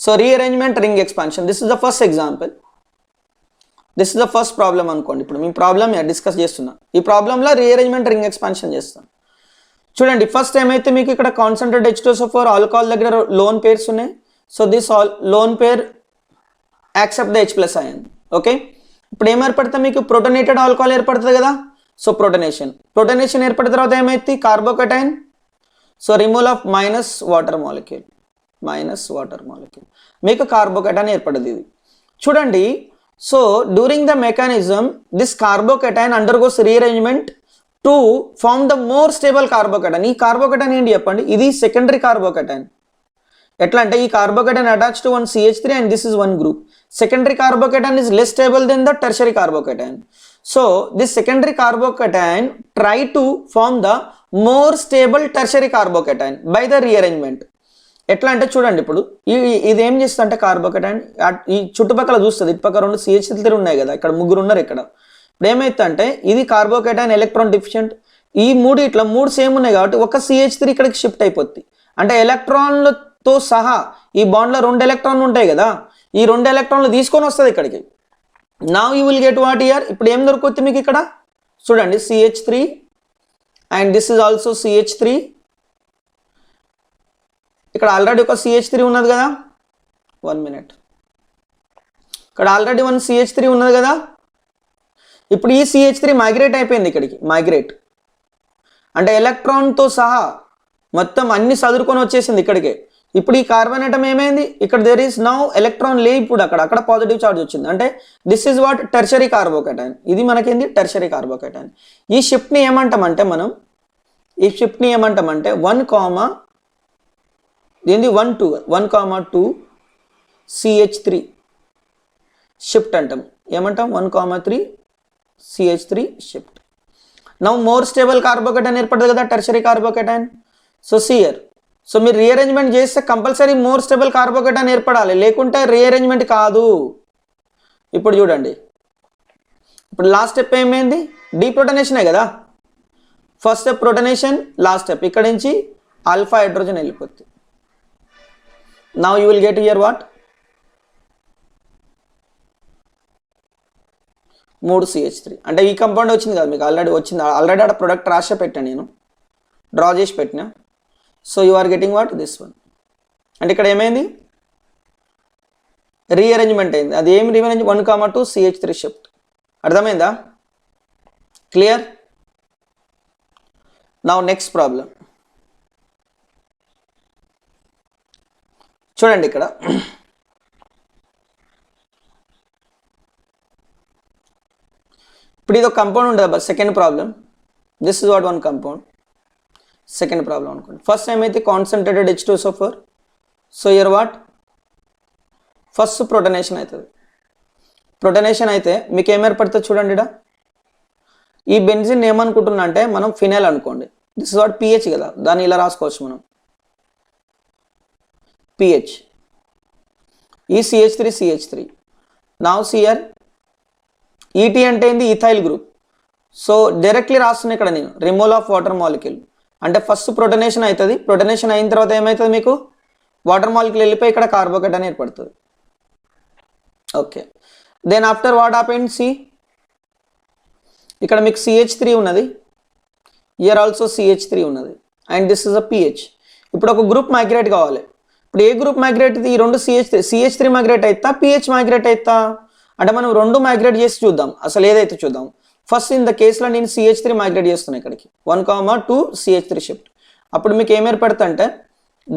So rearrangement ring expansion, this is the first example, this is the first problem అనుకోండి. ఇప్పుడు మీ problem discuss చేస్తున్నా. ఈ ప్రాబ్లంలో rearrangement ring expansion చేస్తాం. చూడండి, ఫస్ట్ ఏమైతే మీకు ఇక్కడ కాన్సన్ట్రేట్ H2SO4 ఆల్కహాల్ దగ్గర లోన్ పేర్స్ ఉన్నాయి. So this lone pair accept the H+ ion. Okay, ఇప్పుడు ఏం ఏర్పడుతుంది మీకు? ప్రోటోనేటెడ్ ఆల్కహాల్ ఏర్పడుతుంది కదా. సో ప్రోటోనేషన్ ఏర్పడిన తర్వాత ఏమైంది? Carbocation. So removal of minus water molecule మీకు కార్బోకటైన్ ఏర్పడుతుంది. ఇది చూడండి. So during the mechanism this carbocation undergoes rearrangement to form the more stable carbocation. ఈ కార్బోకటైన్ ఏంటి చెప్పండి? ఇది సెకండరీ కార్బోకటైన్. ఎట్లా అంటే ఈ carbocation attached to one CH3 and this is one group. Secondary carbocation is less stable than the tertiary carbocation. So this secondary carbocation try to form the more stable tertiary carbocation by the rearrangement. ఎట్లా అంటే చూడండి, ఇప్పుడు ఇది ఏం చేస్తుంది అంటే కార్బోకటైన్ ఈ చుట్టుపక్కల చూస్తుంది. ఇటుపక్క రెండు CH3 ఉన్నాయి కదా, ఇక్కడ ముగ్గురు ఉన్నారు. ఇక్కడ ఇప్పుడు ఏమైతే అంటే ఇది కార్బోకటైన్ ఎలక్ట్రాన్ డిఫిషియంట్. ఈ ఇట్లా మూడు సేమ్ ఉన్నాయి కాబట్టి ఒక CH3 ఇక్కడికి షిఫ్ట్ అయిపోద్ది. అంటే ఎలక్ట్రాన్లతో సహా ఈ బాండ్లో 2 ఎలక్ట్రాన్లు ఉంటాయి కదా, ఈ 2 ఎలక్ట్రాన్లు తీసుకొని వస్తుంది ఇక్కడికి. Now you will get what here? ఇప్పుడు ఏం దొరుకుతుంది మీకు ఇక్కడ? చూడండి, CH3 and this is also CH3. ఇక్కడ ఆల్రెడీ ఒక CH3 ఉన్నది కదా, 1 minute. ఇక్కడ ఆల్రెడీ 1 CH3 ఉన్నది కదా. ఇప్పుడు ఈ CH3 మైగ్రేట్ అయిపోయింది ఇక్కడికి. మైగ్రేట్ అంటే ఎలక్ట్రాన్తో సహా మొత్తం అన్ని చదువుకొని వచ్చేసింది ఇక్కడికే. ఇప్పుడు ఈ కార్బన్ ఆటమ్ ఏమైంది? ఇక్కడ దేర్ ఈస్ నౌ ఎలక్ట్రాన్ లే. ఇప్పుడు అక్కడ పాజిటివ్ చార్జ్ వచ్చింది. అంటే దిస్ ఈజ్ వాట్ టెర్షరీ కార్బోకటైన్. ఇది మనకేంది? టెర్షరీ కార్బోకటైన్. ఈ షిఫ్ట్ని ఏమంటామంటే మనం 1,2 CH3 షిఫ్ట్ అంటాం. ఏమంటాం? 1,3 CH3 shift. Now more stable carbocation ఏర్పడుతుంది కదా, tertiary carbocation. So see here, so మీరు రీఅరేంజ్మెంట్ చేస్తే కంపల్సరీ మోర్ స్టేబుల్ కార్బోకటైన్ ఏర్పడాలి, లేకుంటే రీఅరేంజ్మెంట్ కాదు. ఇప్పుడు చూడండి, ఇప్పుడు లాస్ట్ స్టెప్ ఏమైంది? డీప్రోటనేషనే కదా. ఫస్ట్ స్టెప్ ప్రోటనేషన్, లాస్ట్ స్టెప్ ఇక్కడ నుంచి ఆల్ఫా హైడ్రోజన్ వెళ్ళిపోతుంది. Now you will get here what? 3 CH3. అంటే ఈ కంపౌండ్ వచ్చింది కదా మీకు, ఆల్రెడీ వచ్చింది. ఆల్రెడీ ఆడ ప్రొడక్ట్ రాసి పెట్టాను, నేను డ్రా చేసి పెట్టినా. So you are getting what? This one. అంటే ఇక్కడ ఏమైంది? రీఅరేంజ్మెంట్ అయింది. అది ఏమి రీఅరేంజ్? 1,2 CH3 shift. అర్థమైందా? క్లియర్? నౌ నెక్స్ట్ ప్రాబ్లం చూడండి. ఇక్కడ ఇప్పుడు ఇది ఒక కంపౌండ్ ఉంటుంది. Second problem, this is what one compound. Second problem అనుకోండి. ఫస్ట్ ఏమైతే concentrated H2SO4. So here what? First protonation అవుతుంది. ప్రోటనేషన్ అయితే మీకు ఏం ఏర్పడుతుంది చూడండి. ఇక్కడ ఈ బెంజిన్ ఏమనుకుంటున్నా అంటే మనం ఫినైల్ అనుకోండి. దిస్ ఇస్ వాట్ pH కదా, దాన్ని ఇలా రాసుకోవచ్చు మనం pH. ఈ CH3. నౌ సియర్ ET అంటే ఏంది? Ethyl group. సో డైరెక్ట్లీ రాస్తున్నా ఇక్కడ నేను రిమూవల్ ఆఫ్ వాటర్ మాలిక్యూల్. అంటే ఫస్ట్ ప్రోటనేషన్ అవుతుంది. ప్రోటనేషన్ అయిన తర్వాత ఏమవుతుంది మీకు? వాటర్ మాలిక్యూల్ వెళ్ళిపోయి ఇక్కడ కార్బోకటైన్ ఏర్పడుతుంది. Okay, then after what happened? ఇక్కడ మీకు CH3 ఉన్నది, ఇయర్ ఆల్సో CH3 ఉన్నది, and this is a pH. ఇప్పుడు ఒక గ్రూప్ మైగ్రేట్ కావాలి. ఇప్పుడు ఏ గ్రూప్ మైగ్రేట్? ఈ రెండు CH3 మైగ్రేట్ అవుతా, pH మైగ్రేట్ అవుతా? అంటే మనం రెండు మైగ్రేట్ చేసి చూద్దాం, అసలు ఏదైతే చూద్దాం. ఫస్ట్ ఇన్ ద కేసులో నేను CH3 మైగ్రేట్ చేస్తున్నాను ఇక్కడికి. 1,2 CH3 షిఫ్ట్. అప్పుడు మీకు ఏం ఏర్పడుతుంది అంటే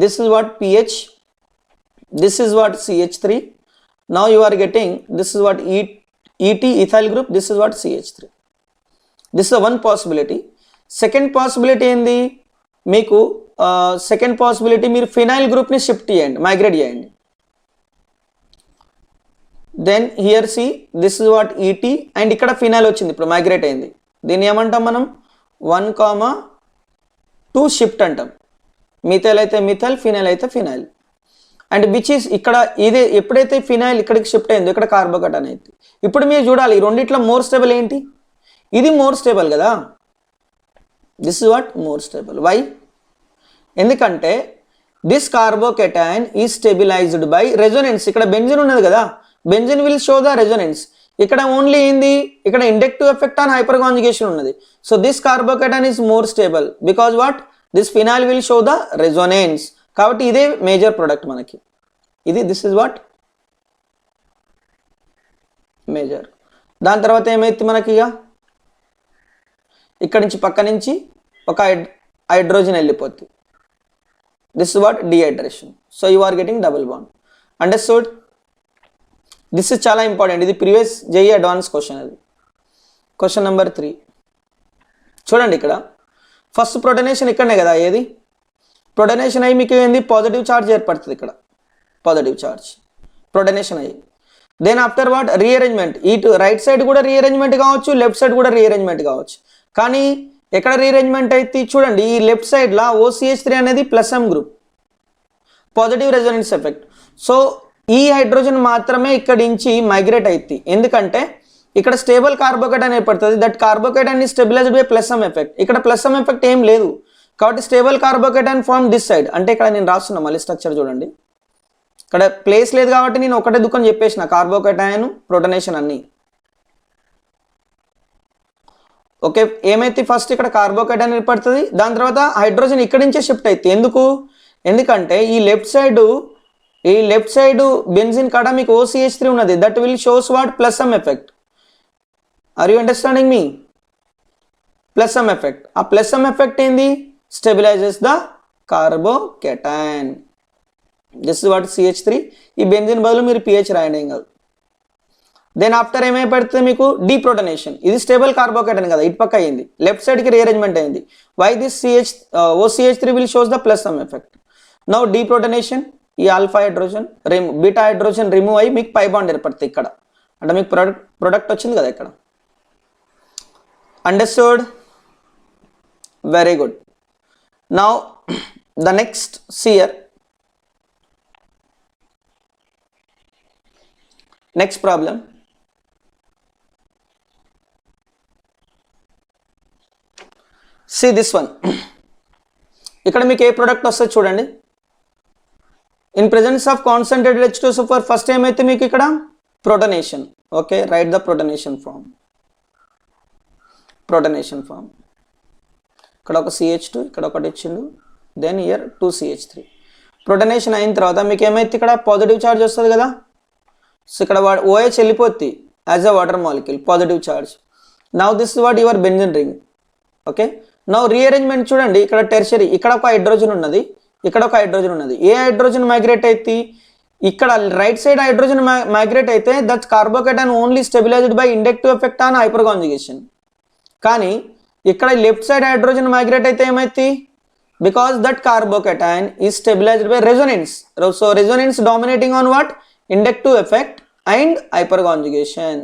this is what pH, this is what CH3. Now you are getting this is what ET ethyl group, this is what CH3. This is one possibility. Second possibility ఏంది మీకు? Second possibility మీరు phenyl గ్రూప్ని shift చేయండి, migrate చేయండి. Then here see this is what ET and ఇక్కడ phenyl వచ్చింది, ఇప్పుడు migrate అయింది. దీన్ని ఏమంటాం మనం? 1,2 షిఫ్ట్ అంటాం. మిథైల్ అయితే మిథైల్, ఫినైల్ అయితే ఫినైల్. అండ్ విచ్ ఈస్ ఇక్కడ ఇదే ఎప్పుడైతే ఫినైల్ ఇక్కడికి షిఫ్ట్ అయిందో ఇక్కడ కార్బోకటైన్ అయింది. ఇప్పుడు మీరు చూడాలి ఈ రెండిట్లో మోర్ స్టేబుల్ ఏంటి? ఇది మోర్ స్టేబుల్ కదా. This is what more stable. Why? ఎందుకంటే this carbocation is stabilized by resonance. ఇక్కడ బెంజిన్ ఉన్నది కదా, benzene will show the resonance. ఇక్కడ ఓన్లీ ఏంది, ఇక్కడ inductive effect on hyperconjugation ఉన్నది. So this carbocation is more stable because what, this phenol will show the resonance. కాబట్టి ఇదే major product మనకి, ఇది దిస్ ఇస్ వాట్ మేజర్. దాని తర్వాత ఏమైతే మనకి ఇక ఇక్కడ నుంచి పక్క నుంచి ఒక హైడ్రోజన్ వెళ్ళిపోతుంది. This is what dehydration. So you are getting double bond. Understood? This is చాలా ఇంపార్టెంట్, ఇది ప్రీవియస్ జేఈ అడ్వాన్స్ క్వశ్చన్. అది క్వశ్చన్ నెంబర్ 3. చూడండి ఇక్కడ ఫస్ట్ ప్రొటనేషన్ ఇక్కడనే కదా, ఏది ప్రొటనేషన్ అయ్యి మీకు ఏంది పాజిటివ్ ఛార్జ్ ఏర్పడుతుంది. ఇక్కడ పాజిటివ్ ఛార్జ్ ప్రొటనేషన్ అయ్యి, దెన్ ఆఫ్టర్ వాట్ రీఅరేంజ్మెంట్. ఇటు రైట్ సైడ్ కూడా రీఅరేంజ్మెంట్ కావచ్చు, లెఫ్ట్ సైడ్ కూడా రీఅరేంజ్మెంట్ కావచ్చు. కానీ ఎక్కడ రీఅరేంజ్మెంట్ అయితే చూడండి, ఈ లెఫ్ట్ సైడ్లో OCH3 అనేది +M group, positive resonance effect. So ఈ హైడ్రోజన్ మాత్రమే ఇక్కడ నుంచి మైగ్రేట్ అవుతుంది, ఎందుకంటే ఇక్కడ స్టేబుల్ కార్బోకేటైన్ ఏర్పడుతుంది. దట్ కార్బోకేటైన్ ఈ స్టెబిలైజ్డ్ బై +M ఎఫెక్ట్. ఇక్కడ +M ఎఫెక్ట్ ఏం లేదు కాబట్టి స్టేబుల్ కార్బోకేటైన్ ఫార్మ్ దిస్ సైడ్. అంటే ఇక్కడ నేను రాస్తున్నా మళ్ళీ స్ట్రక్చర్ చూడండి, ఇక్కడ ప్లేస్ లేదు కాబట్టి నేను ఒకటే దుఃఖం చెప్పేసిన కార్బోకేటైన్ ప్రొటనేషన్ అన్ని. ఓకే, ఏమైతే ఫస్ట్ ఇక్కడ కార్బోకేటైన్ ఏర్పడుతుంది, దాని తర్వాత హైడ్రోజన్ ఇక్కడి నుంచే షిఫ్ట్ అవుతుంది. ఎందుకంటే ఈ లెఫ్ట్ సైడ్ బెంజిన్ కాడ మీకు OCH3 ఉన్నది. That will shows what +M effect. Are you understanding me? +M effect. ఆ +M ఎఫెక్ట్ ఏంది, stabilizes the carbocation. This is what CH3. ఈ బెంజిన్ బదులు మీరు PH రాయండి ఏం కాదు. దెన్ ఆఫ్టర్ ఏమైపడుతుంది మీకు డీప్రోటనేషన్. ఇది స్టేబుల్ కార్బోకేటైన్ కదా, ఇటు పక్క అయింది, లెఫ్ట్ సైడ్కి రీఅరేంజ్మెంట్ అయింది. Why this OCH3 will shows the +M effect. Now deprotonation, ఈ alpha hydrogen beta hydrogen remove అయ్యి మీకు పై బాండ్ ఏర్పడుతుంది ఇక్కడ. అంటే మీకు ప్రొడక్ట్ వచ్చింది కదా ఇక్కడ. Understood? Very good. Now the next see here, next problem. See this one. ఇక్కడ మీకు ఏ ప్రొడక్ట్ వస్తుంది చూడండి. In presence of concentrated H2SO4 first ఏమైతే మీకు ఇక్కడ protonation. Okay, right the protonation form. ఇక్కడ ఒక CH2, ఇక్కడ ఒకటి ఇచ్చిండు, దెన్ ఇయర్ 2 CH3. ప్రొటనేషన్ అయిన తర్వాత మీకు ఏమైతే ఇక్కడ పాజిటివ్ ఛార్జ్ వస్తుంది కదా. సో ఇక్కడ OH వెళ్ళిపోద్ది as a water molecule, positive charge. Now this is what your benzene ring. Okay, now rearrangement చూడండి, ఇక్కడ టెర్షరీ, ఇక్కడ ఒక హైడ్రోజన్ ఉన్నది, ఇక్కడ ఒక హైడ్రోజన్ ఉన్నది. ఏ హైడ్రోజన్ మైగ్రేట్ అయితే ఇక్కడ రైట్ సైడ్ హైడ్రోజన్ మైగ్రేట్ అయితే that carbocation only stabilised by inductive effect on hyperconjugation. కానీ ఇక్కడ లెఫ్ట్ సైడ్ హైడ్రోజన్ మైగ్రేట్ అయితే ఏమైంది, because that carbocation is stabilised by resonance. So resonance dominating on what, inductive effect and hyperconjugation.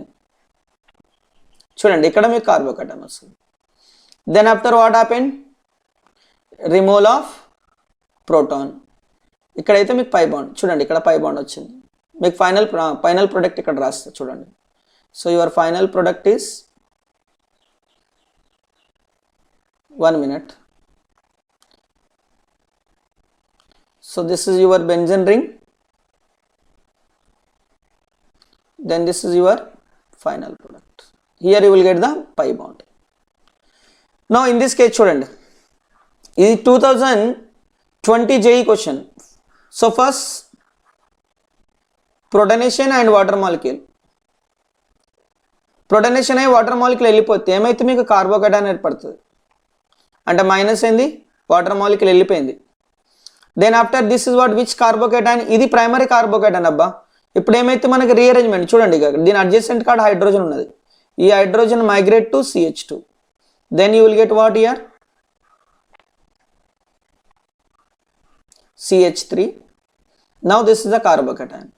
చూడండి ఇక్కడ మీకు carbocation వస్తుంది. Then after what happen, removal of proton. ఇక్కడైతే మీకు పై బాండ్ చూడండి, ఇక్కడ పై బాండ్ వచ్చింది. మీకు ఫైనల్ ప్రొడక్ట్ ఇక్కడ రాస్తే చూడండి. So your final product is 1 minute. So this is your benzene ring, then this is your final product. Here you will get the pi bond. Now in this case చూడండి, ఇది 2020 JEE question. So first protonation and water molecule. Protonation అయ్యి water molecule వెళ్ళిపోతే ఏమైతే మీకు carbocation ఏర్పడుతుంది. అంటే minus ఏంది, water molecule వెళ్ళిపోయింది. Then after this is what which carbocation, ఇది ప్రైమరీ కార్బోకేటైన్ అబ్బా. ఇప్పుడు ఏమైతే మనకి రీఅరేంజ్మెంట్ చూడండి, దీని అడ్జసెంట్ కార్డ్ హైడ్రోజన్ ఉన్నది. ఈ hydrogen migrate to CH2, then you will get what here CH3. Now this is the carbocation.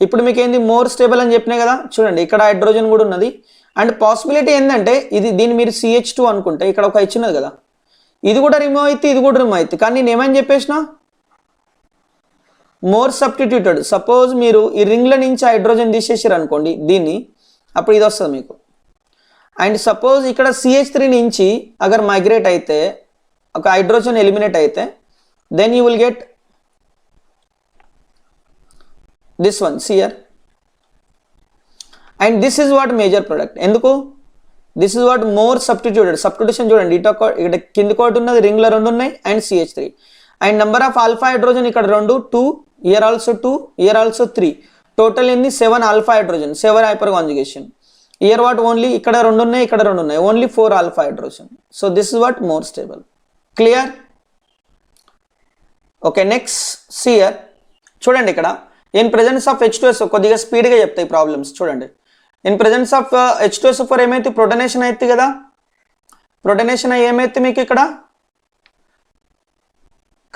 ఇప్పుడు మీకు ఏంది మోర్ స్టేబుల్ అని చెప్పినాయి కదా. చూడండి ఇక్కడ హైడ్రోజన్ కూడా ఉన్నది. అండ్ పాసిబిలిటీ ఏంటంటే దీన్ని మీరు CH2 అనుకుంటే ఇక్కడ ఒక H ఉన్నది కదా, ఇది కూడా రిమూవ్ అయితే ఇది కూడా రిమూవ్ అవుతుంది. కానీ నేను ఏమని చెప్పేసిన, మోర్ సబ్స్టిట్యూటెడ్. సపోజ్ మీరు ఈ రింగ్ల నుంచి హైడ్రోజన్ తీసేసారు అనుకోండి దీన్ని, అప్పుడు ఇది వస్తుంది మీకు. అండ్ సపోజ్ ఇక్కడ CH3 నుంచి అగర్ మైగ్రేట్ అయితే ఒక హైడ్రోజన్ ఎలిమినేట్ అయితే then you will get this one, see here, and this is what major product. ఎందుకు this is what more substituted, substitution చూడండి ఇక్కడ కింది కోట్ ఉన్నది, రింగ్ లో 2 ఉన్నాయి and CH3 and number of alpha hydrogen ఇక్కడ 2 here also 2, here also 3, total ఎన్ని 7 alpha hydrogen, 7 hyper conjugation. here what only ఇక్కడ 2 ఉన్నాయి, ఇక్కడ 2 ఉన్నాయి, only 4 alpha hydrogen. So this is what more stable. clear? Okay, next see here, చూడండి ఇక్కడ in presence of H2SO, కొద్దిగా స్పీడ్గా చెప్తాయి ప్రాబ్లమ్స్ చూడండి. ఇన్ ప్రెజెన్స్ ఆఫ్ H2SO4 ఏమైతే ప్రొటనేషన్ అయితే కదా, ప్రొటనేషన్ అయ్యి ఏమైతే మీకు ఇక్కడ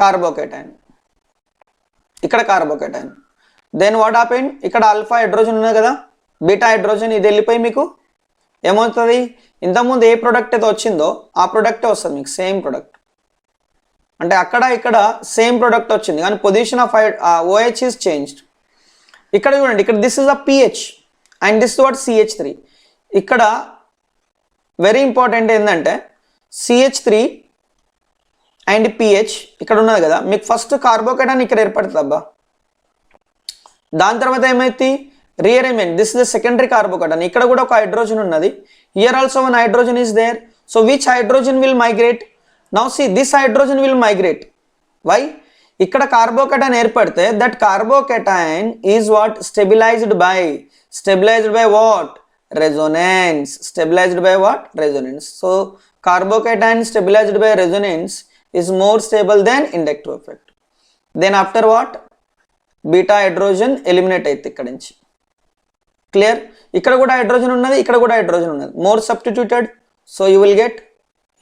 కార్బోకేటైన్, ఇక్కడ కార్బోకేటైన్. దెన్ వాట్ హ్యాపెండ్, ఇక్కడ ఆల్ఫా హైడ్రోజన్ ఉన్నది కదా, బీటా హైడ్రోజన్, ఇది వెళ్ళిపోయి మీకు ఏమవుతుంది, ఇంతకుముందు ఏ ప్రోడక్ట్ అయితే వచ్చిందో ఆ ప్రోడక్టే వస్తుంది మీకు, సేమ్ ప్రోడక్ట్. అంటే అక్కడ ఇక్కడ సేమ్ ప్రోడక్ట్ వచ్చింది కానీ position of OH is changed. ఇక్కడ చూడండి, ఇక్కడ this is a pH and this what CH3. ఇక్కడ వెరీ ఇంపార్టెంట్ ఏంటంటే CH3 అండ్ pH ఇక్కడ ఉన్నది కదా, మీకు ఫస్ట్ కార్బోకేటైన్ ఇక్కడ ఏర్పడుతుంది అబ్బా. దాని తర్వాత ఏమైతే rearrangement, this is the secondary carbocation, ఇక్కడ కూడా ఒక హైడ్రోజన్ ఉన్నది, here also one hydrogen is there. So which hydrogen will migrate? Now see this hydrogen will migrate. Why? ఇక్కడ కార్బోకేటైన్ ఏర్పడితే that carbocation is what stabilised by what? Resonance. Stabilized by what? Resonance. So carbocation stabilized by resonance is more stable than inductive effect. Then after what? Beta hydrogen eliminate అయితే ఇక్కడ నుంచి. Clear? ఇక్కడ కూడా hydrogen ఉన్నది, ఇక్కడ కూడా hydrogen ఉన్నది, more substituted. So you will get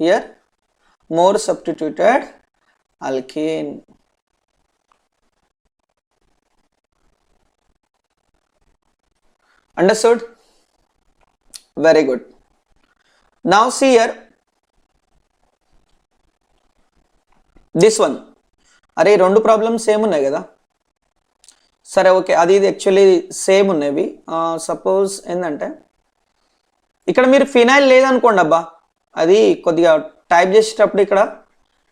here more substituted alkene. Understood? Very good. Now see here, this one. అరే రెండు ప్రాబ్లమ్స్ సేమ్ ఉన్నాయి కదా, సరే ఓకే, అది ఇది యాక్చువల్లీ సేమ్ ఉన్నవి. సపోజ్ ఏంటంటే ఇక్కడ మీరు ఫినైల్ లేదనుకోండి అబ్బా, అది కొద్దిగా టైప్ చేసేటప్పుడు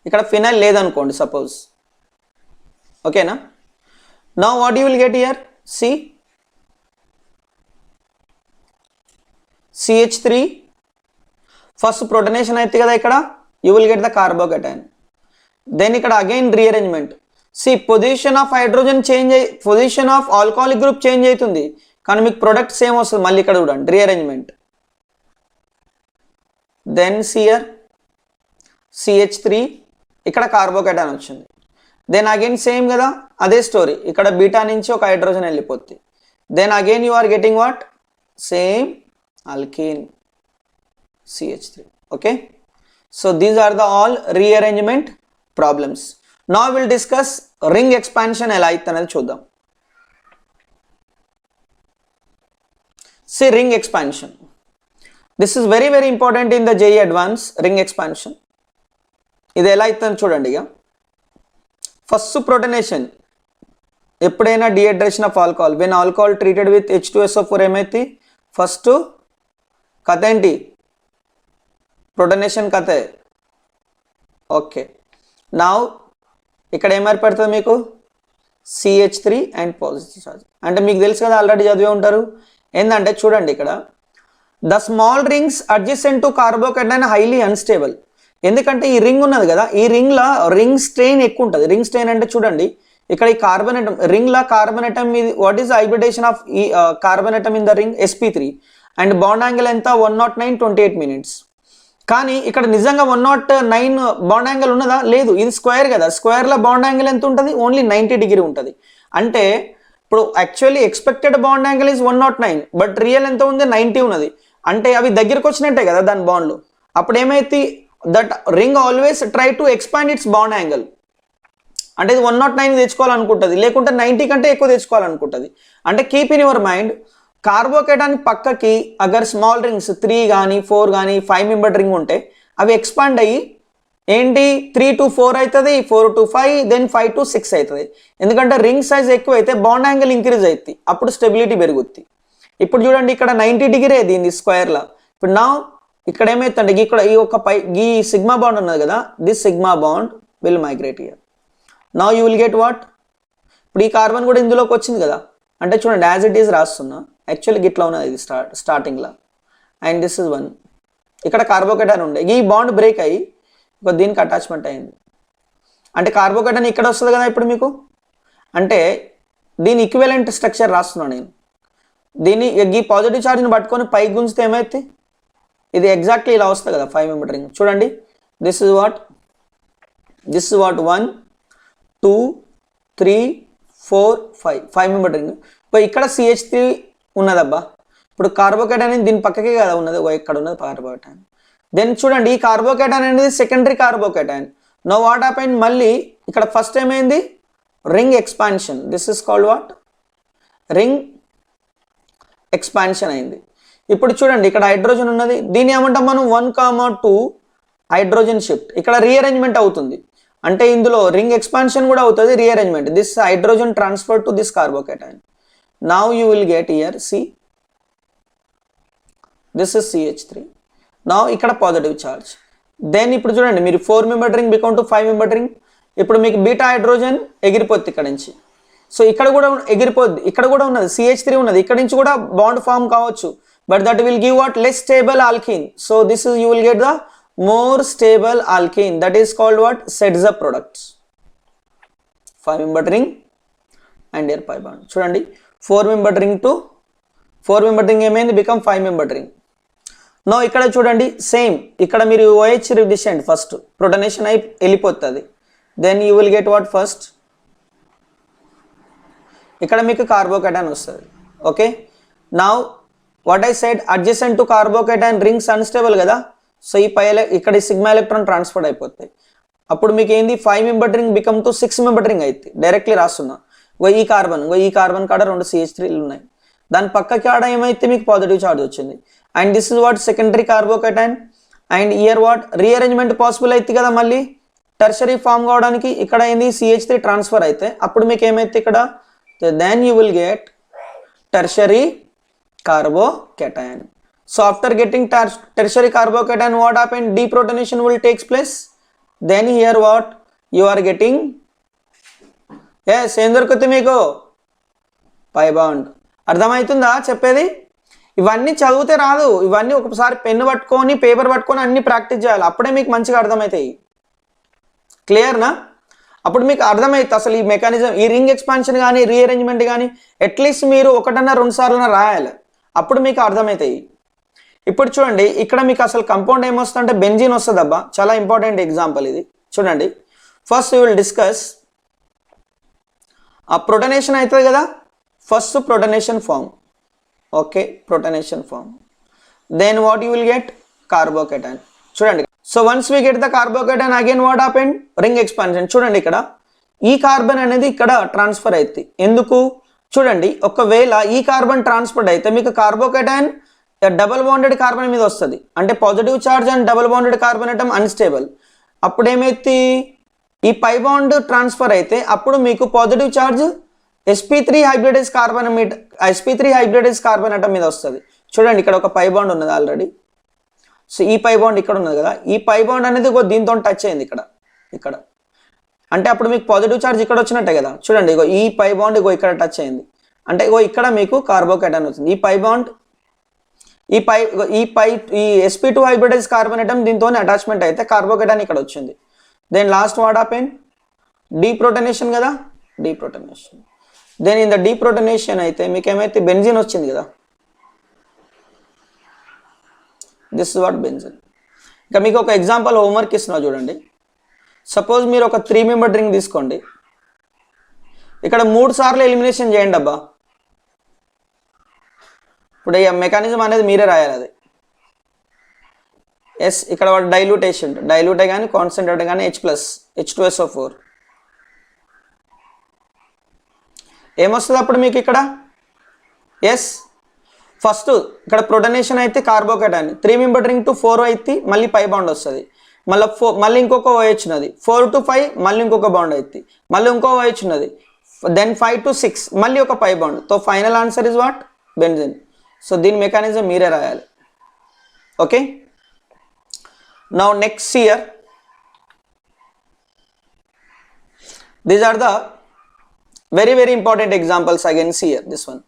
ఇక్కడ ఫినైల్ లేదనుకోండి సపోజ్, ఓకేనా. Now what you will get here, see CH3 first protonation అయితే కదా ఇక్కడ, you will get the carbocation. Then ఇక్కడ again rearrangement, see position of hydrogen change అయ్యి, position of alcoholic group change అవుతుంది కానీ మీకు ప్రొడక్ట్ సేమ్ వస్తుంది. మళ్ళీ ఇక్కడ చూడండి రీఅరేంజ్మెంట్. దెన్ సియర్ CH3 ఇక్కడ కార్బోకేటైన్ వచ్చింది. దెన్ అగైన్ సేమ్ కదా, అదే స్టోరీ, ఇక్కడ బీటా నుంచి ఒక హైడ్రోజన్ వెళ్ళిపోతుంది. Then again you are getting what, same alkene CH3. okay, so these are the all rearrangement problems. Now we will discuss ring expansion ఎలా అవుతుందని చూద్దాం. See ring expansion, this is very very important in the JEE advance. ring expansion ఇది ఎలా అవుతుందని చూడండి. ఇక first protonation, ఎప్పుడైనా dehydration of alcohol, when alcohol treated with H2SO4 ఏమైతే ఫస్ట్ కథ ఏంటి, ప్రొటనేషన్ కథే. ఓకే, నా ఇక్కడ ఏం ఏర్పడుతుంది మీకు CH3 అండ్ పాజిటివ్ చార్జ్. అంటే మీకు తెలుసు కదా, ఆల్రెడీ చదివే ఉంటారు. ఏంటంటే చూడండి ఇక్కడ the small rings adjacent to carbocation highly unstable. ఎందుకంటే ఈ రింగ్ ఉన్నది కదా, ఈ రింగ్లో రింగ్ స్ట్రెయిన్ ఎక్కువ ఉంటుంది. రింగ్ స్ట్రెయిన్ అంటే చూడండి ఇక్కడ ఈ కార్బన్ అటమ్, రింగ్లో కార్బన్ అటమ్ ఇది, వాట్ ఈస్ హైబ్రిడేషన్ ఆఫ్ ఈ carbon atom in the ring, sp3 and bond angle ఎంత 109.28 minutes. కానీ ఇక్కడ నిజంగా 109 బాండ్ యాంగిల్ ఉన్నదా? లేదు, ఇది స్క్వేర్ కదా, స్క్వేర్లో బాండ్ యాంగిల్ ఎంత ఉంటుంది, ఓన్లీ 90 degree ఉంటుంది. అంటే ఇప్పుడు actually expected bond angle is 109, but real ఎంత ఉంది 90 ఉన్నది. అంటే అవి దగ్గరకు వచ్చినట్టే కదా దాని బాండ్లు. అప్పుడు ఏమైతే that ring always try to expand it's bond angle. అంటే ఇది 109 తెచ్చుకోవాలనుకుంటుంది, లేకుంటే 90 కంటే ఎక్కువ తెచ్చుకోవాలనుకుంటుంది. అంటే కీప్ ఇన్ యువర్ మైండ్, కార్బోకేటైన్ పక్కకి అగర్ స్మాల్ రింగ్స్ 3 కానీ 4 కానీ 5 మెంబర్ రింగ్ ఉంటే అవి ఎక్స్పాండ్ అయ్యి ఏంటి 3 to 4 అవుతుంది, 4 to 5, దెన్ 5 to 6 అవుతుంది. ఎందుకంటే రింగ్ సైజ్ ఎక్కువ అయితే బాండ్ యాంగిల్ ఇంక్రీజ్ అవుతుంది, అప్పుడు స్టెబిలిటీ పెరుగుద్ది. ఇప్పుడు చూడండి ఇక్కడ 90 degree దీన్ని స్క్వేర్లో. ఇప్పుడు నా ఇక్కడ ఏమైతుందంటే ఇక్కడ ఈ ఒక ఈ సిగ్మా బాండ్ ఉన్నది కదా, this sigma bond will migrate here. Now you will get what, ఇప్పుడు ఈ కార్బన్ కూడా ఇందులోకి వచ్చింది కదా, అంటే చూడండి యాజ్ ఇట్ ఈస్ రాస్తున్నా, యాక్చువల్లీ ఇట్లా ఉన్నది ఇది స్టార్టింగ్లో, అండ్ దిస్ ఇస్ 1. ఇక్కడ కార్బోకేటైన్ ఉండే, ఈ బాండ్ బ్రేక్ అయ్యి ఒక దీనికి అటాచ్మెంట్ అయింది. అంటే కార్బోకేటైన్ ఇక్కడ వస్తుంది కదా ఇప్పుడు మీకు, అంటే దీని ఈక్వివలెంట్ స్ట్రక్చర్ రాస్తున్నాను నేను. దీన్ని ఈ పాజిటివ్ ఛార్జ్ని పట్టుకొని పైకి గుంజితే ఏమైతే ఇది ఎగ్జాక్ట్లీ ఇలా వస్తుంది కదా 5 మెంబర్ రింగ్. చూడండి this is what 1 2 3 4 5 member ring. ఇప్పుడు ఇక్కడ CH3 ఉన్నదబ్బా. ఇప్పుడు కార్బోకేటైన్ దీని పక్కకే కదా ఉన్నది, ఇక్కడ ఉన్నది కార్బోకేటైన్. దెన్ చూడండి ఈ కార్బోకేటైన్ అనేది సెకండరీ కార్బోకేటైన్. నో వాట్ హ్యాపెండ్, మళ్ళీ ఇక్కడ ఫస్ట్ ఏమైంది ring expansion. This is called what ring expansion అయింది. ఇప్పుడు చూడండి ఇక్కడ హైడ్రోజన్ ఉన్నది, దీన్ని ఏమంటాం మనం 1,2 హైడ్రోజన్ షిఫ్ట్. ఇక్కడ రీఅరేంజ్మెంట్ అవుతుంది, అంటే ఇందులో రింగ్ ఎక్స్పాన్షన్ కూడా అవుతుంది, rearrangement. This hydrogen transfer to this carbocation. Now you will get here see this is CH3. నౌ ఇక్కడ పాజిటివ్ ఛార్జ్. దెన్ ఇప్పుడు చూడండి మీరు 4 member ring become to 5 member ring. ఇప్పుడు మీకు బీటా హైడ్రోజన్ ఎగిరిపోద్ది ఇక్కడ నుంచి, సో ఇక్కడ కూడా ఎగిరిపోద్ది, ఇక్కడ కూడా ఉన్నది CH3 ఉన్నది, ఇక్కడ నుంచి కూడా బాండ్ ఫామ్ కావచ్చు, but that will give what less stable alkene. So this is you will get the more stable alkene, that is called what Saytzeff products. 5 member ring and here pi bond. చూడండి 4 member ring to 4 member ring ఏమైంది become 5 member ring. No ఇక్కడ చూడండి same, ఇక్కడ మీరు OH రిడిసెంట్ first protonation అయి వెళ్ళిపోతుంది. Then you will get what first ఇక్కడ మీకు కార్బోకేటైన్ వస్తుంది. Okay, now what I said adjacent to carbocation rings unstable కదా, సో ఈ ఇక్కడ సిగ్మా ఎలక్ట్రాన్ ట్రాన్స్ఫర్ అయిపోతాయి. అప్పుడు మీకు ఏంది 5 member ring become to 6 member ring అయితే డైరెక్ట్లీ రాస్తున్నా. ఈ కార్బన్ కాడ 2 CH3లు ఉన్నాయి, దాని పక్కకి ఆడ ఏమైతే మీకు పాజిటివ్ ఛార్జ్ వచ్చింది. And this is what secondary carbocation. And here what rearrangement possible అయితే కదా, మళ్ళీ టెర్షరీ ఫామ్ కావడానికి ఇక్కడ ఏంది CH3 ట్రాన్స్ఫర్ అయితే అప్పుడు మీకు ఏమైతే ఇక్కడ then you will get tertiary carbocation. So after getting tertiary carbocation what happen, deprotonation will takes place. Then here what you are getting ఏం దొరుకుతుంది మీకు పై బాండ్. అర్థమవుతుందా చెప్పేది? ఇవన్నీ చదివితే రాదు, ఇవన్నీ ఒకసారి పెన్ను పట్టుకొని పేపర్ పట్టుకొని అన్ని ప్రాక్టీస్ చేయాలి, అప్పుడే మీకు మంచిగా అర్థమవుతాయి. క్లియర్నా? అప్పుడు మీకు అర్థమవుతుంది అసలు ఈ మెకానిజం, ఈ రింగ్ ఎక్స్పాన్షన్ కానీ రీఅరేంజ్మెంట్ కానీ అట్లీస్ట్ మీరు 1-2 సార్లు రాయాలి, అప్పుడు మీకు అర్థమవుతాయి. ఇప్పుడు చూడండి ఇక్కడ మీకు అసలు కంపౌండ్ ఏమొస్తుందంటే బెంజీన్ వస్తుంది అబ్బా, చాలా ఇంపార్టెంట్ ఎగ్జాంపుల్ ఇది. చూడండి ఫస్ట్ యూ విల్ డిస్కస్ ఆ ప్రొటనేషన్ అవుతుంది కదా, first protonation form. Okay, protonation form. Then what you will get carbocation. చూడండి so once we get the carbocation again what happened ring expansion. చూడండి ఇక్కడ ఈ కార్బన్ అనేది ఇక్కడ ట్రాన్స్ఫర్ అవుతుంది. ఎందుకు చూడండి, ఒకవేళ ఈ కార్బన్ ట్రాన్స్ఫర్ అయితే మీకు కార్బోకేటైన్ డబల్ బాండెడ్ కార్బన్ మీద వస్తుంది, అంటే positive charge and double bonded carbon atom unstable. అప్పుడు ఏమైతే ఈ పై బాండ్ ట్రాన్స్ఫర్ అయితే అప్పుడు మీకు positive charge sp3 hybridised carbon atom మీద వస్తుంది. చూడండి ఇక్కడ ఒక పై బాండ్ ఉన్నది ఆల్రెడీ, సో ఈ పై బాండ్ ఇక్కడ ఉన్నది కదా, ఈ పై బాండ్ అనేది దీంతో టచ్ అయింది ఇక్కడ, అంటే అప్పుడు మీకు పాజిటివ్ ఛార్జ్ ఇక్కడ వచ్చినట్టే కదా. చూడండి ఇగో ఈ పై బాండ్ ఇక్కడ టచ్ అయింది, అంటే ఇగో ఇక్కడ మీకు కార్బోకేటైన్ వచ్చింది. ఈ పై బాండ్ ఈ sp2 హైబ్రిడైజ్ కార్బన్ అటమ్ దీంతో అటాచ్మెంట్ అయితే కార్బోకేటైన్ ఇక్కడ వచ్చింది. దెన్ లాస్ట్ వాట్ హ్యాపెన్, డీప్రోటనేషన్ కదా, డీప్రోటనేషన్. దెన్ ఇన్ ద డీప్రోటనేషన్ అయితే మీకు ఏమైతే బెంజిన్ వచ్చింది కదా, దిస్ ఇస్ వాట్ బెంజిన్. ఇంకా మీకు ఒక ఎగ్జాంపుల్ హోంవర్క్ ఇస్తున్నా చూడండి. సపోజ్ మీరు ఒక 3 మెంబర్ రింగ్ తీసుకోండి, ఇక్కడ 3 సార్లు ఎలిమినేషన్ చేయండి అబ్బా. ఇప్పుడు ఈ మెకానిజం అనేది మీరే రాయాలి అది. ఎస్ ఇక్కడ వాడు డైల్యూటే కానీ కాన్సన్ట్రేట్ కానీ H+H2SO4 ఏమొస్తుంది అప్పుడు మీకు ఇక్కడ. ఎస్ ఫస్ట్ ఇక్కడ ప్రొటనేషన్ అయితే కార్బోకేటైన్ 3 మెంబర్ రింగ్ టు 4 అయితే మళ్ళీ పై బాండ్ వస్తుంది, మళ్ళీ ఇంకొక OH ఉన్నది, 4 to 5 మళ్ళీ ఇంకొక బాండ్ అయితే, మళ్ళీ ఇంకో OH ఉన్నది, దెన్ 5 to 6 మళ్ళీ ఒక pi bond. So final answer is what benzene. So దీని మెకానిజం మీరే రాయాలి. Okay, now next here these are the very very important examples again see here this one.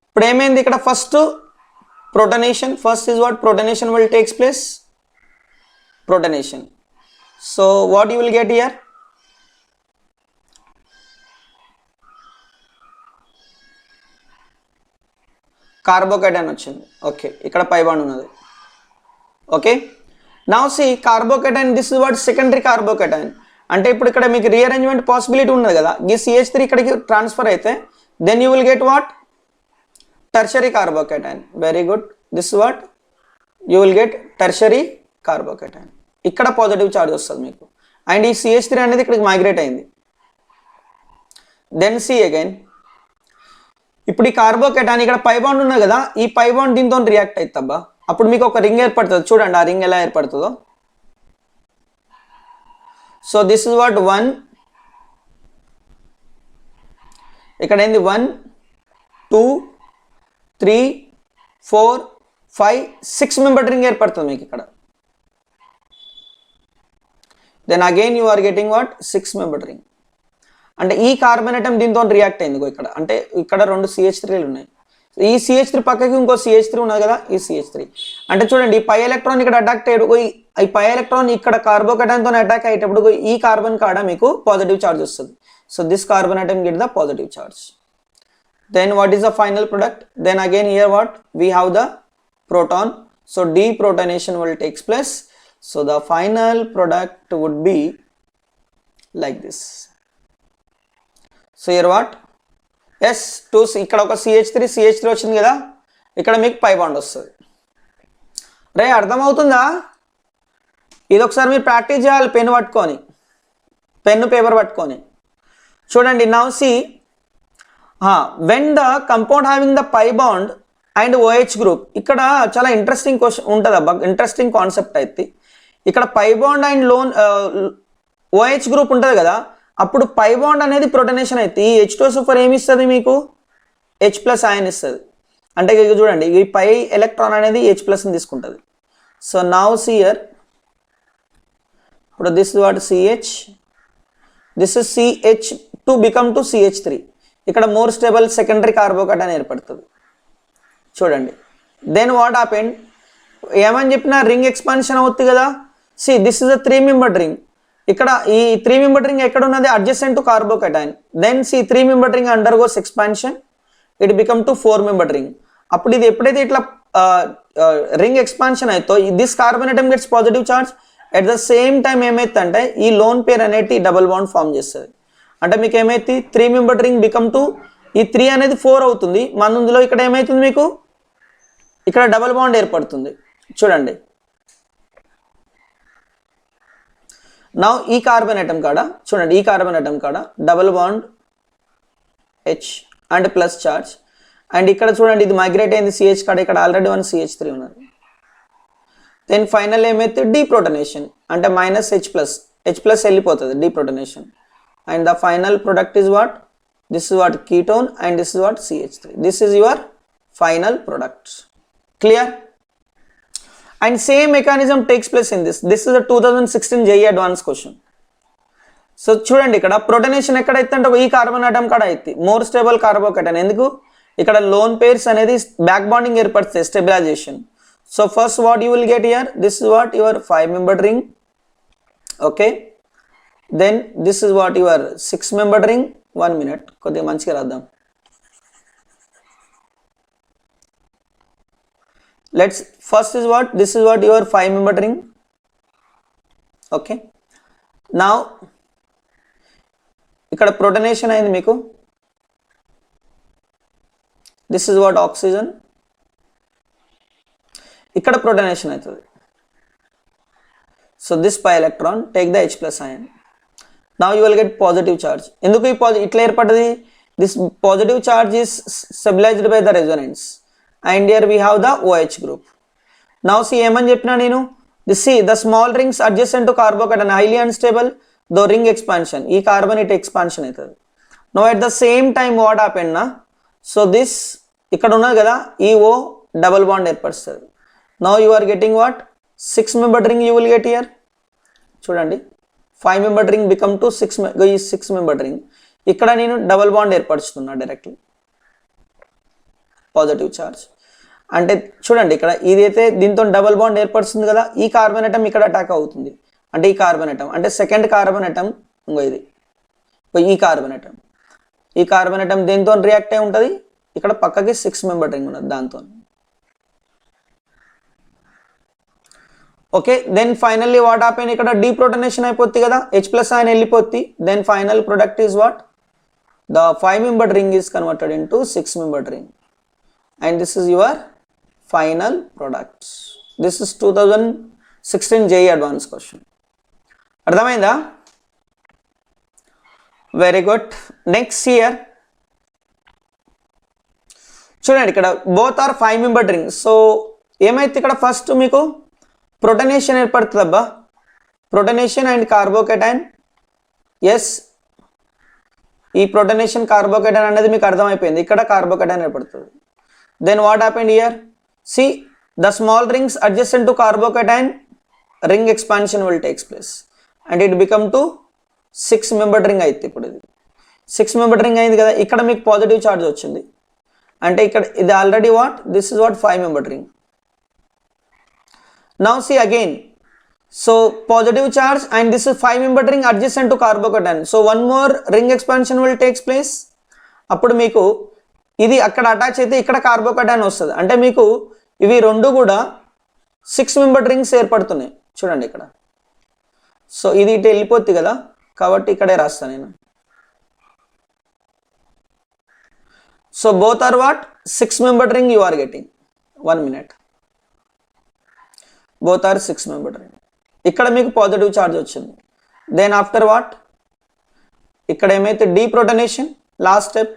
ఇప్పుడు ఏమైంది ఇక్కడ first protonation, first is what protonation will takes place, protonation. So what you will get here, carbocation వచ్చింది. Okay, ఇక్కడ pi bond ఉన్నది. Okay, now see carbocation, this is what secondary carbocation. అంటే ఇప్పుడు ఇక్కడ మీకు రీఅరేంజ్మెంట్ పాసిబిలిటీ ఉన్నది కదా, ఈ CH3 ఇక్కడికి ట్రాన్స్ఫర్ అయితే then you will get what, tertiary carbocation. Very good, this is what you will get tertiary carbocation. ఇక్కడ పాజిటివ్ చార్జ్ వస్తుంది మీకు, అండ్ ఈ CH3 అనేది ఇక్కడికి మైగ్రేట్ అయింది. దెన్ సి అగైన్, ఇప్పుడు ఈ కార్బోకేటైన్ ఇక్కడ పై బాండ్ ఉన్నది కదా, ఈ పై బాండ్ దీంతో రియాక్ట్ అవుతుంది అబ్బా, అప్పుడు మీకు ఒక రింగ్ ఏర్పడుతుంది. చూడండి ఆ రింగ్ ఎలా ఏర్పడుతుందో. సో దిస్ ఇస్ వాట్ 1, ఇక్కడ ఏంది 1 2 3 4 5 6 మెంబర్ రింగ్ ఏర్పడుతుంది మీకు ఇక్కడ. Then again you are getting what 6 member ring. అంటే ఈ కార్బన్ అటమ్ దీంతో రియాక్ట్ అయింది ఇక్కడ, అంటే ఇక్కడ 2 CH3లు ఉన్నాయి. ఈ CH3 పక్కకి ఇంకో CH3 ఉన్నది కదా, ఈ CH3 అంటే చూడండి ఈ పై ఎలక్ట్రాన్ ఇక్కడ అటాక్ అయ్యేటప్పుడు, ఈ పై ఎలక్ట్రాన్ ఇక్కడ కార్బోకేటైన్తో అటాక్ అయ్యేటప్పుడు ఈ కార్బన్ కాడ మీకు పాజిటివ్ చార్జ్ వస్తుంది. So this carbon atom get the positive charge. Then what is the final product? Then again here what we have the proton, so deprotonation will takes place. So the final product would be like this. So here what, yes 2 ఇక్కడ ఒక CH3 వచ్చింది కదా, ఇక్కడ మీకు పై bond వస్తుంది. రే అర్థమవుతుందా? ఇది ఒకసారి మీరు ప్రాక్టీస్ చేయాలి, పెన్ పట్టుకొని, పెన్ను పేపర్ పట్టుకొని. చూడండి now see, when the compound having the pi bond and OH group, ఇక్కడ చాలా ఇంట్రెస్టింగ్ క్వశ్చన్ ఉంటుంది అబ్బా, ఇంట్రెస్టింగ్ కాన్సెప్ట్ అయితే. ఇక్కడ pi bond and lone OH group ఉంటుంది కదా, అప్పుడు పై బాండ్ అనేది ప్రొటనేషన్ అయితే ఈ H2SO4 ఏమి ఇస్తుంది మీకు, H+ అయాన్ ఇస్తుంది. అంటే ఇక చూడండి ఈ పై ఎలక్ట్రాన్ అనేది H+ తీసుకుంటుంది. సో నౌ సియర్, ఇప్పుడు this what CH, this is CH2 become to CH3, ఇక్కడ మోర్ స్టేబుల్ సెకండరీ కార్బోకేటైన్ ఏర్పడుతుంది. చూడండి దెన్ వాట్ హ్యాపెండ్, ఏమని చెప్పిన రింగ్ ఎక్స్పాన్షన్ అవుతుంది కదా. See this is a 3 membered ring, ఇక్కడ ఈ 3 మెంబర్డ్ రింగ్ ఎక్కడ ఉన్నది, adjacent to carbocation. Then see 3 membered ring undergoes expansion, it become to 4 membered ring. అప్పుడు ఇది ఎప్పుడైతే ఇట్లా రింగ్ ఎక్స్పాన్షన్ అవుతో this carbon atom gets positive charge. At the same time ఏమైతుందంటే ఈ లోన్ పేర్ అనేది డబుల్ బాండ్ ఫామ్ చేస్తుంది. అంటే మీకు ఏమైతే 3 మెంబర్డ్ రింగ్ బికమ్ టు, ఈ 3 అనేది 4 అవుతుంది, మనలో ఇక్కడ ఏమైతుంది మీకు ఇక్కడ డబుల్ బాండ్ ఏర్పడుతుంది. చూడండి నౌ ఈ కార్బన్ అటమ్ కాడ, చూడండి ఈ కార్బన్ అటమ్ కాడ double bond H and plus charge, and ఇక్కడ చూడండి ఇది మైగ్రేట్ అయింది CH కాడ, ఇక్కడ ఆల్రెడీ 1 CH3 ఉన్నది. దెన్ ఫైనల్ ఏమైతే డీప్రోటనేషన్, అంటే -H+ వెళ్ళిపోతుంది డీప్రోటనేషన్. And the final product is what, this is what ketone and this is what CH3. This is your final product. Clear? And same mechanism takes place in this. This is a 2016 JEE advanced question. So చూడండి ఇక్కడ protonation ఎక్కడైతే అంటే ఈ carbon atom కాడ అయితే more stable carbocation. ఎందుకు ఇక్కడ lone pairs అనేది బ్యాక్ బాండింగ్ ఏర్పడుతుంది, stabilisation. So first what you will get here, this is what your 5 membered ring. Okay, then this is what your 6 membered ring. 1 minute కొద్దిగా మంచిగా రాద్దాం. let's first is what, this is what your 5 membered ring. okay, now ఇక్కడ protonation అయింది మీకు, this is what oxygen, ఇక్కడ protonation అవుతుంది. so this pi electron take the H+ ion. Now you will get positive charge. ఎందుకు ఈ ఇట్లా ఏర్పడ్డది, this positive charge is stabilised by the resonance, and here we have the OH group. Now see ఏమని చెప్పినా నేను, the small rings adjacent to carbocation highly unstable though ring expansion, ఈ carbon it expansion అవుతుంది. No at the same time what happen నా, so this ఇక్కడ ఉన్నది కదా ఈ O డబుల్ బాండ్ ఏర్పరుస్తుంది. Now you are getting what 6 membered ring you will get here. చూడండి 5 membered ring become to 6 membered ring. ఇక్కడ నేను డబుల్ బాండ్ ఏర్పరుస్తున్నా డైరెక్ట్లీ పాజిటివ్ చార్జ్. అంటే చూడండి ఇక్కడ ఇదైతే దీంతో డబుల్ బాండ్ ఏర్పరుస్తుంది కదా, ఈ కార్బన్ అటమ్ ఇక్కడ అటాక్ అవుతుంది. అంటే ఈ కార్బన్ అటమ్ అంటే సెకండ్ కార్బన్ అటమ్ ఇంకో ఇది ఈ కార్బన్ అటమ్ దేంతో రియాక్ట్ అయి ఉంటుంది, ఇక్కడ పక్కకి 6 మెంబర్ రింగ్ ఉన్నది దాంతో. Okay, then finally what happen, ఇక్కడ డీప్రోటనేషన్ అయిపోద్ది కదా, H+ ఆయన వెళ్ళిపోద్ది. Then final product is what, the 5 member ring is converted into 6 member ring and this is your final product. This is 2016 JEE advanced question. అర్థమైందా? Very good. Next here చూడండి ఇక్కడ both are 5 member ring. So ఏమైతే ఇక్కడ first మీకు protonation ఏర్పడుతుంది అబ్బా, protonation and carbocation. Yes, ఈ protonation carbocation అనేది మీకు అర్థమైపోయింది, ఇక్కడ కార్బోకేటైన్ ఏర్పడుతుంది. Then what happened here? See, the small rings adjacent to carbocation ring expansion will take place and it become to 6 member ring అయితే ఇప్పుడు ఇది 6 member ring అయింది కదా, ఇక్కడ మీకు పాజిటివ్ చార్జ్ వచ్చింది. అంటే ఇక్కడ ఇది already what, this is what 5 member ring. Now see again, so positive charge and this is 5 member ring adjacent to carbocation. So one more ring expansion will take place. అప్పుడు మీకు ఇది అక్కడ attach అయితే ఇక్కడ కార్బోకేటైన్ వస్తుంది. అంటే మీకు ఇవి రెండు కూడా 6 మెంబర్ రింగ్స్ ఏర్పడుతున్నాయి చూడండి ఇక్కడ. సో ఇది ఇటు వెళ్ళిపోద్ది కదా, కాబట్టి ఇక్కడే రాస్తాను నేను. So both are what 6 member ring you are getting. 1 minute, both are 6 member ring. ఇక్కడ మీకు పాజిటివ్ చార్జ్ వచ్చింది. దెన్ ఆఫ్టర్ వాట్, ఇక్కడ ఏమైతే డీప్రోటనేషన్ లాస్ట్ స్టెప్,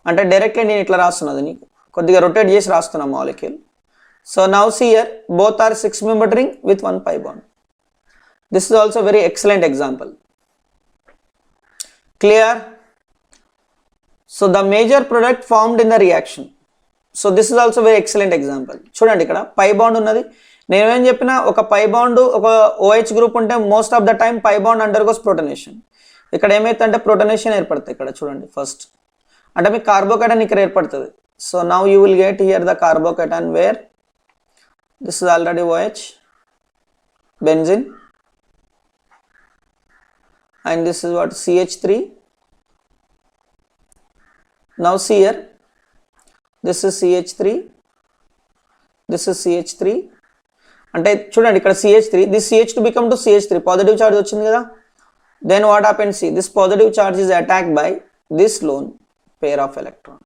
అంటే డైరెక్ట్లీ నేను ఇట్లా రాస్తున్నది, నీకు కొద్దిగా రొటేట్ చేసి రాస్తున్నా molecule. So now see here both are 6 member ring with 1 pi bond. This is also very excellent example. Clear? So the major product formed in the reaction. So this is also very excellent example. చూడండి ఇక్కడ pi bond ఉన్నది, నేనేం చెప్పినా ఒక pi bond ఒక OH group ఉంటే most of the time pi bond undergoes protonation. ఇక్కడ ఏమైతే ప్రొటనేషన్ ఏర్పడుతుంది ఇక్కడ చూడండి ఫస్ట్, అంటే మీకు కార్బోకేటైన్ ఇక్కడ ఏర్పడుతుంది. So now you will get here the carbocation where this is already OH benzene and this is what CH3. Now see here, this is CH3, this is CH3. అంటే చూడండి ఇక్కడ CH3, this CH2 become to CH3, positive charge వచ్చింది కదా. Then what happens, see this positive charge is attacked by this lone pair of electron.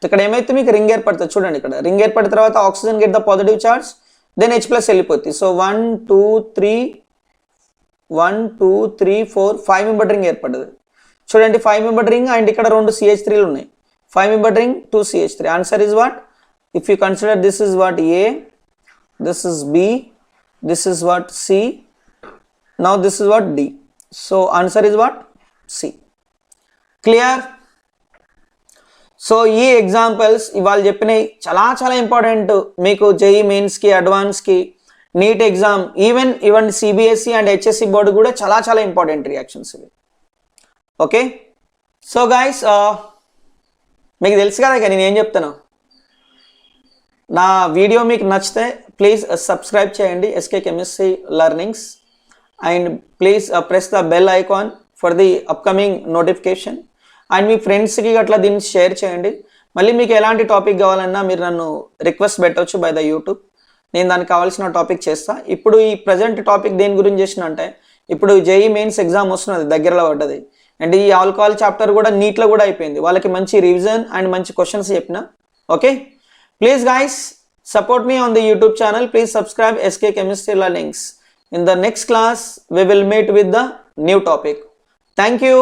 ఇక్కడ ఏమైతే మీకు ring ఏర్పడుతుంది చూడండి, ఇక్కడ రింగ్ ఏర్పడిన తర్వాత oxygen get the positive charge, then H+ వెళ్ళిపోతుంది. సో 1 2 3 4 5 మెంబర్ రింగ్ ఏర్పడుతుంది చూడండి. 5 మెంబర్ రింగ్ అండ్ ఇక్కడ రెండు CH3లు ఉన్నాయి. 5 member ring 2 CH3. Answer is what, if you consider this is what A, this is B, this is what C, now this is what D. So answer is what C. Clear? So ఈ examples ఇవాళ చెప్పినవి చాలా చాలా important మీకు JEE మెయిన్స్కి, అడ్వాన్స్కి, NEET exam, even CBSE and HSC board కూడా చాలా చాలా ఇంపార్టెంట్ రియాక్షన్స్ ఇవి. ఓకే, సో గైస్ మీకు తెలుసు కదా ఇక నేను ఏం చెప్తాను. నా వీడియో మీకు నచ్చితే ప్లీజ్ సబ్స్క్రైబ్ చేయండి SK chemistry learnings and please press the bell icon for the upcoming notification. And మీ ఫ్రెండ్స్కి అట్లా దీన్ని షేర్ చేయండి. మళ్ళీ మీకు ఎలాంటి టాపిక్ కావాలన్నా మీరు నన్ను రిక్వెస్ట్ పెట్టవచ్చు బై ద యూట్యూబ్, నేను దానికి కావాల్సిన టాపిక్ చేస్తా. ఇప్పుడు ఈ ప్రజెంట్ టాపిక్ దేని గురించి చేసిన అంటే, ఇప్పుడు JEE మెయిన్స్ ఎగ్జామ్ వస్తున్నది, దగ్గరలో పడ్డది. అండ్ ఈ ఆల్కహాల్ చాప్టర్ కూడా నీట్లో కూడా అయిపోయింది. వాళ్ళకి మంచి రివిజన్ అండ్ మంచి క్వశ్చన్స్ చెప్పిన. Okay, please guys support me on the YouTube channel. Please subscribe SK chemistry learnings. In the next class we will meet with the new topic. Thank you.